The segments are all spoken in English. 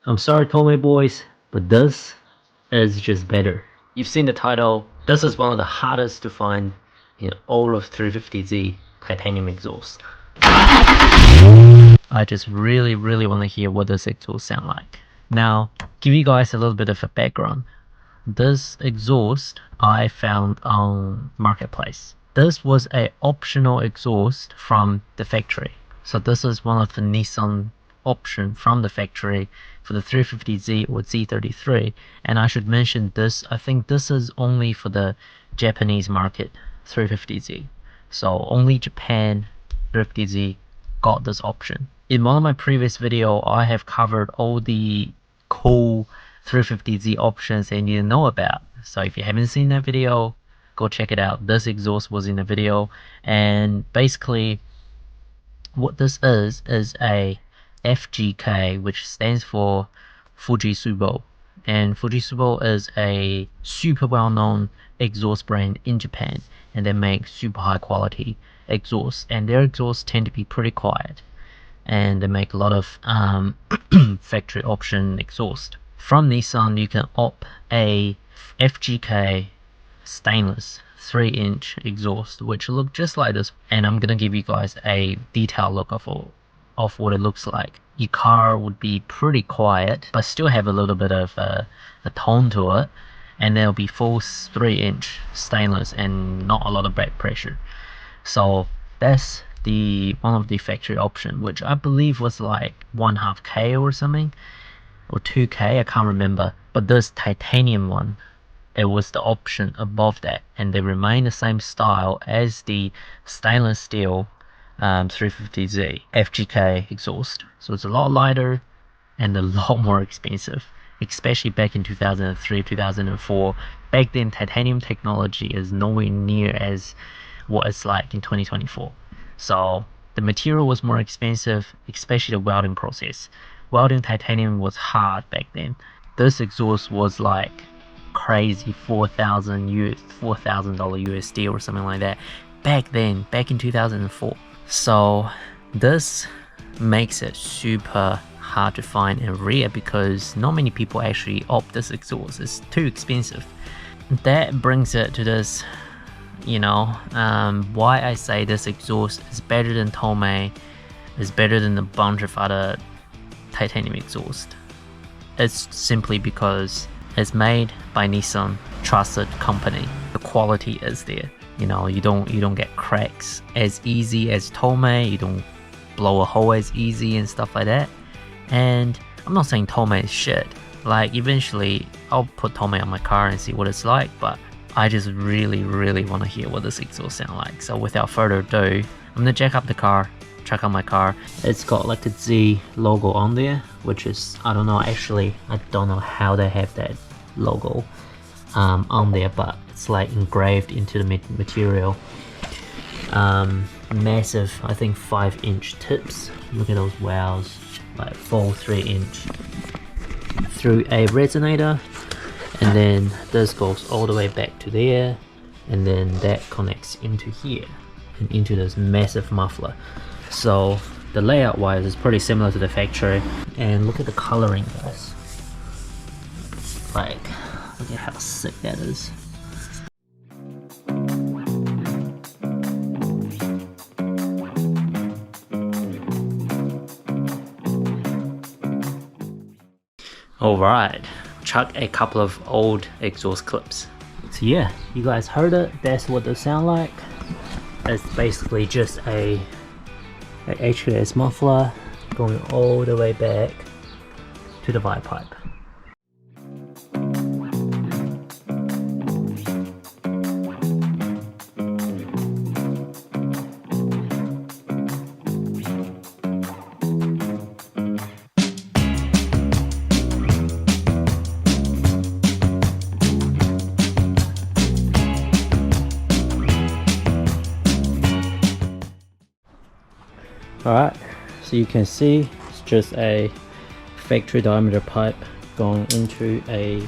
I'm sorry Tomei boys, but this is just better. You've seen the title. This is one of the hardest to find in all of 350Z titanium exhaust. I just really want to hear what this exhaust sound like. Now, give you guys a little bit of a background. This exhaust I found on Marketplace. This was a optional exhaust from the factory. So this is one of the Nissan option from the factory for the 350Z or Z33. And I should mention this, I think this is only for the Japanese market 350Z. So only Japan 350Z got this option. In one of my previous video, I have covered all the cool 350Z options that you need to know about. So if you haven't seen that video, go check it out. This exhaust was in the video, and basically what this is a FGK, which stands for Fujitsu, and Fujitsu is a super well-known exhaust brand in Japan, and they make super high quality exhausts, and their exhausts tend to be pretty quiet, and they make a lot of factory option exhaust. From Nissan you can opt a FGK stainless 3-inch exhaust, which look just like this, and I'm gonna give you guys a detailed look of what it looks like. Your car would be pretty quiet but still have a little bit of a tone to it, and there'll be full 3-inch stainless and not a lot of back pressure. So that's the one of the factory option, which I believe was like 1.5K or something, or 2K, I can't remember. But this titanium one, it was the option above that, and they remain the same style as the stainless steel 350Z FGK exhaust. So it's a lot lighter and a lot more expensive, especially back in 2003, 2004. Back then titanium technology is nowhere near as what it's like in 2024. So the material was more expensive, especially the welding process. Welding titanium was hard back then. This exhaust was like crazy $4,000 USD or something like that back then, back in 2004. So this makes it super hard to find and rare because not many people actually opt this exhaust. It's too expensive. That brings it to this, you know, why I say this exhaust is better than Tomei, is better than a bunch of other titanium exhaust. It's simply because it's made by Nissan, trusted company. The quality is there. You know, you don't get cracks as easy as Tomei, you don't blow a hole as easy and stuff like that. And I'm not saying Tomei is shit. Like, eventually I'll put Tomei on my car and see what it's like, but I just really want to hear what this exhaust sound like. So without further ado, I'm gonna jack up the car, check out my car. It's got like a Z logo on there, which is, I don't know, actually I don't know how they have that logo on there, but it's like engraved into the material. Massive, I think 5-inch tips. Look at those wells, like full 3-inch through a resonator, and then this goes all the way back to there, and then that connects into here and into this massive muffler. So the layout wise is pretty similar to the factory, and look at the coloring, guys. Like, look at how sick that is. Alright, chuck a couple of old exhaust clips. So yeah, you guys heard it, that's what they sound like. It's basically just a HKS muffler going all the way back to the vibe pipe. Alright, so you can see it's just a factory diameter pipe going into a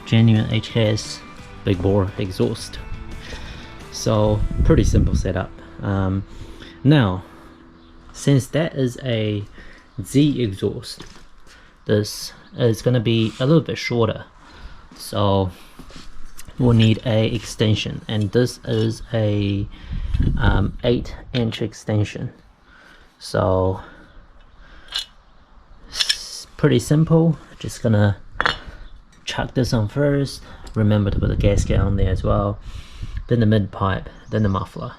genuine HKS big bore exhaust. So pretty simple setup. Now, since that is a Z exhaust, this is going to be a little bit shorter, so we'll need a extension, and this is a 8-inch extension. So it's pretty simple. Just gonna chuck this on first. Remember to put the gasket on there as well, then the mid pipe, then the muffler.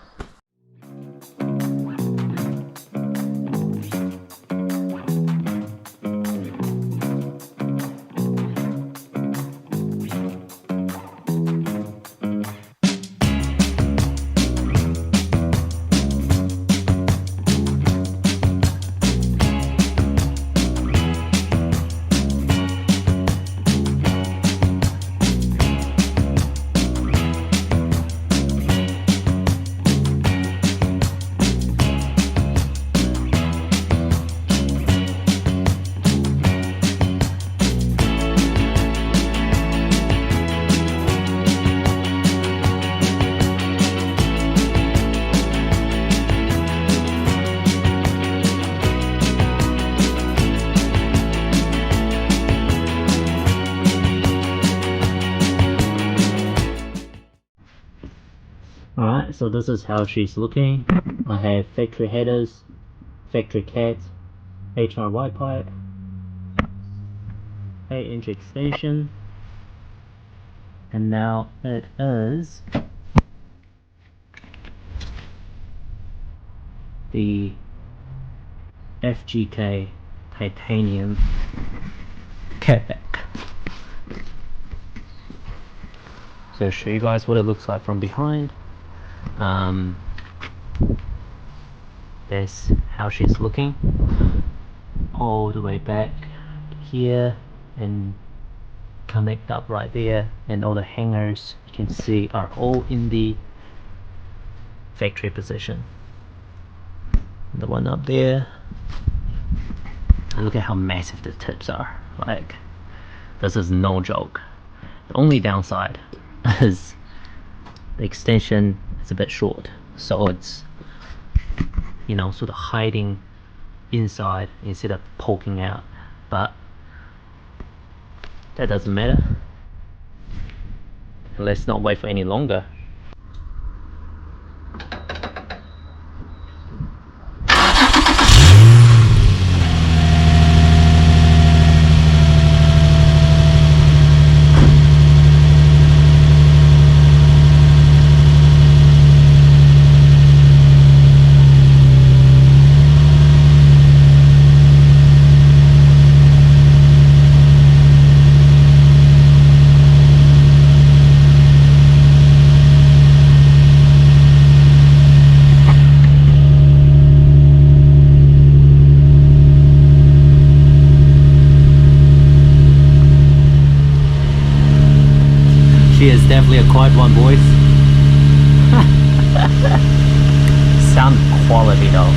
Alright, so this is how she's looking. I have factory headers, factory cat, HRY pipe, 8-inch extension, and now it is the FGK titanium catback. So I'll show you guys what it looks like from behind. That's how she's looking, all the way back here and connect up right there, and all the hangers you can see are all in the factory position. The one up there, look at how massive the tips are. Like, this is no joke. The only downside is the extension is a bit short, so it's, you know, sort of hiding inside instead of poking out, but that doesn't matter. Let's not wait for any longer. She is definitely a quiet one, boys. Sound quality though.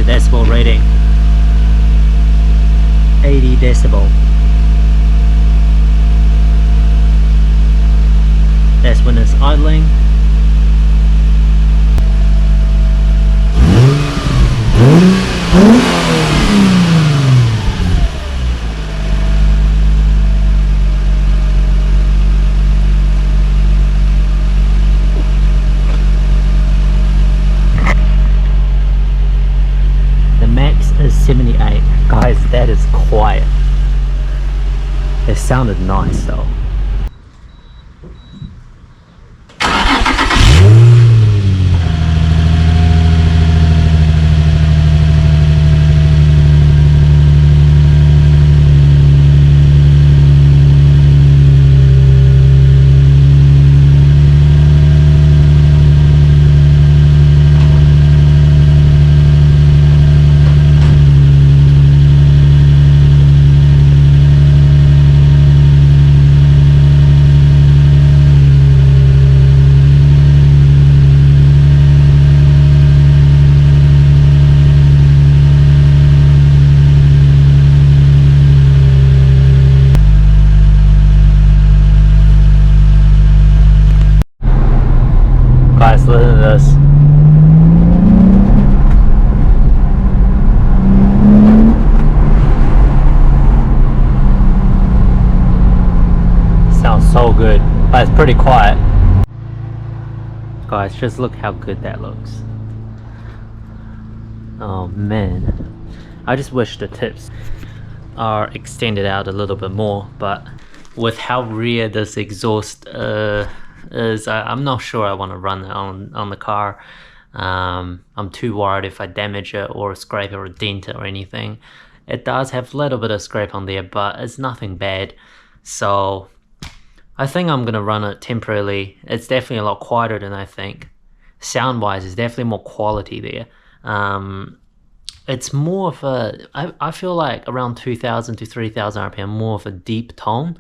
Decibel rating, 80 decibel. That's when it's idling. Is 78. Guys, that is quiet. It sounded nice though. but it's pretty quiet. Guys, just look how good that looks. Oh man, I just wish the tips are extended out a little bit more, but with how rear this exhaust is, I'm not sure I want to run it on the car. I'm too worried if I damage it or scrape it or dent it or anything. It does have a little bit of scrape on there, but it's nothing bad. So I think I'm gonna run it temporarily. It's definitely a lot quieter than I think. Sound wise, there's definitely more quality there. It's more of a, I feel like around 2000 to 3000 RPM, more of a deep tone.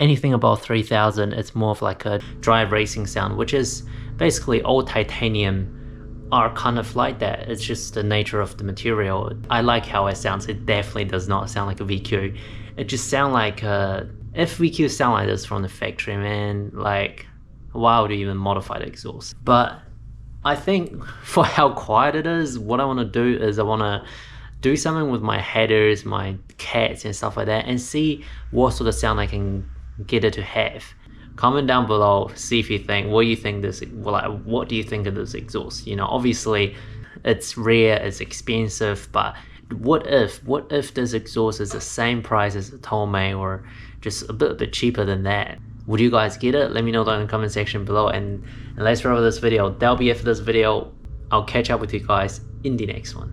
Anything above 3000, it's more of like a dry racing sound, which is basically all titanium are kind of like that. It's just the nature of the material. I like how it sounds. It definitely does not sound like a VQ. It just sounds like if VQ sound like this from the factory, man, like why would you even modify the exhaust? But I think for how quiet it is, what I want to do is I want to do something with my headers, my cats and stuff like that, and see what sort of sound I can get it to have. Comment down below, see if you think, what do you think of this exhaust? You know, obviously it's rare, it's expensive, but what if this exhaust is the same price as a Tomei or just a bit cheaper than that? Would you guys get it? Let me know down in the comment section below, and let's wrap up this video. That'll be it for this video. I'll catch up with you guys in the next one.